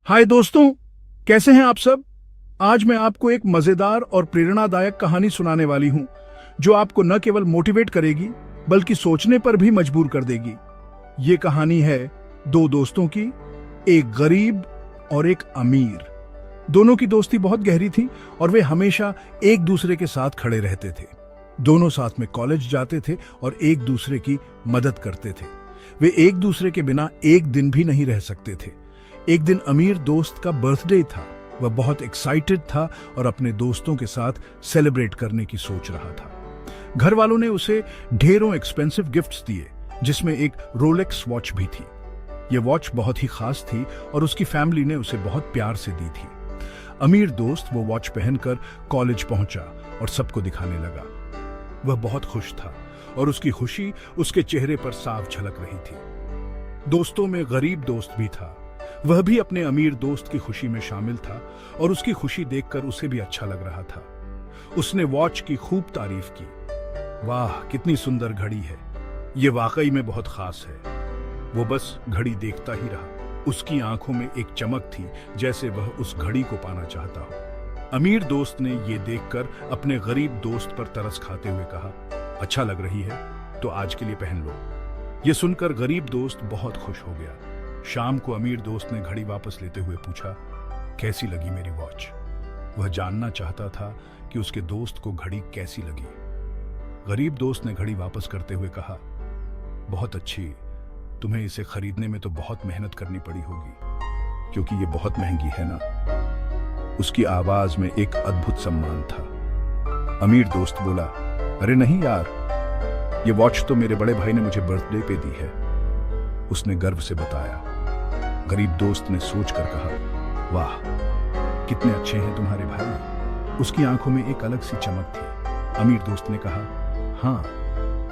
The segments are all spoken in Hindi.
हाय दोस्तों, कैसे हैं आप सब। आज मैं आपको एक मजेदार और प्रेरणादायक कहानी सुनाने वाली हूं जो आपको न केवल मोटिवेट करेगी बल्कि सोचने पर भी मजबूर कर देगी। ये कहानी है दो दोस्तों की, एक गरीब और एक अमीर। दोनों की दोस्ती बहुत गहरी थी और वे हमेशा एक दूसरे के साथ खड़े रहते थे। दोनों साथ में कॉलेज जाते थे और एक दूसरे की मदद करते थे। वे एक दूसरे के बिना एक दिन भी नहीं रह सकते थे। एक दिन अमीर दोस्त का बर्थडे था। वह बहुत एक्साइटेड था और अपने दोस्तों के साथ सेलिब्रेट करने की सोच रहा था। घर वालों ने उसे ढेरों एक्सपेंसिव गिफ्ट्स दिए, जिसमें एक रोलेक्स वॉच भी थी। यह वॉच बहुत ही खास थी और उसकी फैमिली ने उसे बहुत प्यार से दी थी। अमीर दोस्त वो वॉच पहनकर कॉलेज पहुंचा और सबको दिखाने लगा। वह बहुत खुश था और उसकी खुशी उसके चेहरे पर साफ झलक रही थी। दोस्तों में गरीब दोस्त भी था। वह भी अपने अमीर दोस्त की खुशी में शामिल था और उसकी खुशी देखकर उसे भी अच्छा लग रहा था। उसने वॉच की खूब तारीफ की। वाह, कितनी सुंदर घड़ी है, ये वाकई में बहुत खास है। वो बस घड़ी देखता ही रहा। उसकी आंखों में एक चमक थी, जैसे वह उस घड़ी को पाना चाहता हो। अमीर दोस्त ने ये देखकर अपने गरीब दोस्त पर तरस खाते हुए कहा, अच्छा लग रही है तो आज के लिए पहन लो। ये सुनकर गरीब दोस्त बहुत खुश हो गया। शाम को अमीर दोस्त ने घड़ी वापस लेते हुए पूछा, कैसी लगी मेरी वॉच। वह जानना चाहता था कि उसके दोस्त को घड़ी कैसी लगी। गरीब दोस्त ने घड़ी वापस करते हुए कहा, बहुत अच्छी, तुम्हें इसे खरीदने में तो बहुत मेहनत करनी पड़ी होगी, क्योंकि ये बहुत महंगी है ना। उसकी आवाज में एक अद्भुत सम्मान था। अमीर दोस्त बोला, अरे नहीं यार, ये वॉच तो मेरे बड़े भाई ने मुझे बर्थडे पे दी है, उसने गर्व से बताया। गरीब दोस्त ने सोचकर कहा, वाह, कितने अच्छे हैं तुम्हारे भाई। उसकी आंखों में एक अलग सी चमक थी। अमीर दोस्त ने कहा, हाँ,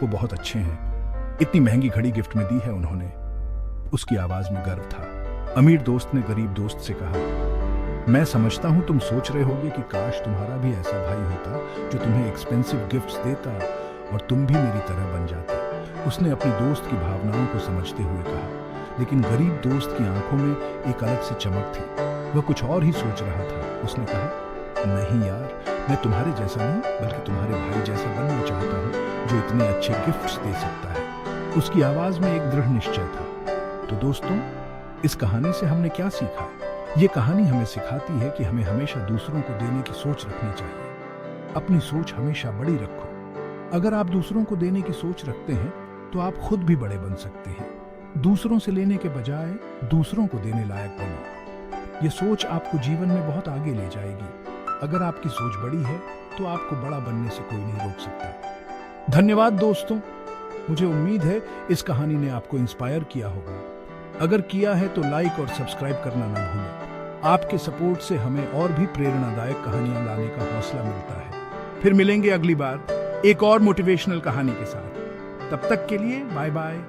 वो बहुत अच्छे हैं, इतनी महंगी घड़ी गिफ्ट में दी है उन्होंने। उसकी आवाज में गर्व था। अमीर दोस्त ने गरीब दोस्त से कहा, मैं समझता हूं तुम सोच रहे होगे कि काश तुम्हारा भी ऐसा भाई होता जो तुम्हें एक्सपेंसिव गिफ्ट्स देता और तुम भी मेरी तरह बन जाते। उसने अपने दोस्त की भावनाओं को समझते हुए कहा, लेकिन गरीब दोस्त की आंखों में एक अलग सी चमक थी। वह कुछ और ही सोच रहा था। उसने कहा, नहीं यार, मैं तुम्हारे जैसा नहीं बल्कि तुम्हारे भाई जैसा बनना चाहता हूँ जो इतने अच्छे गिफ्ट्स दे सकता है। उसकी आवाज में एक दृढ़ निश्चय था। तो दोस्तों, इस कहानी से हमने क्या सीखा। ये कहानी हमें सिखाती है कि हमें हमेशा दूसरों को देने की सोच रखनी चाहिए। अपनी सोच हमेशा बड़ी रखो। अगर आप दूसरों को देने की सोच रखते हैं तो आप खुद भी बड़े बन सकते हैं। दूसरों से लेने के बजाय दूसरों को देने लायक बनो। ये सोच आपको जीवन में बहुत आगे ले जाएगी। अगर आपकी सोच बड़ी है तो आपको बड़ा बनने से कोई नहीं रोक सकता। धन्यवाद दोस्तों। मुझे उम्मीद है इस कहानी ने आपको इंस्पायर किया होगा। अगर किया है तो लाइक और सब्सक्राइब करना ना भूलें। आपके सपोर्ट से हमें और भी प्रेरणादायक कहानियां लाने का हौसला मिलता है। फिर मिलेंगे अगली बार एक और मोटिवेशनल कहानी के साथ। तब तक के लिए बाय बाय।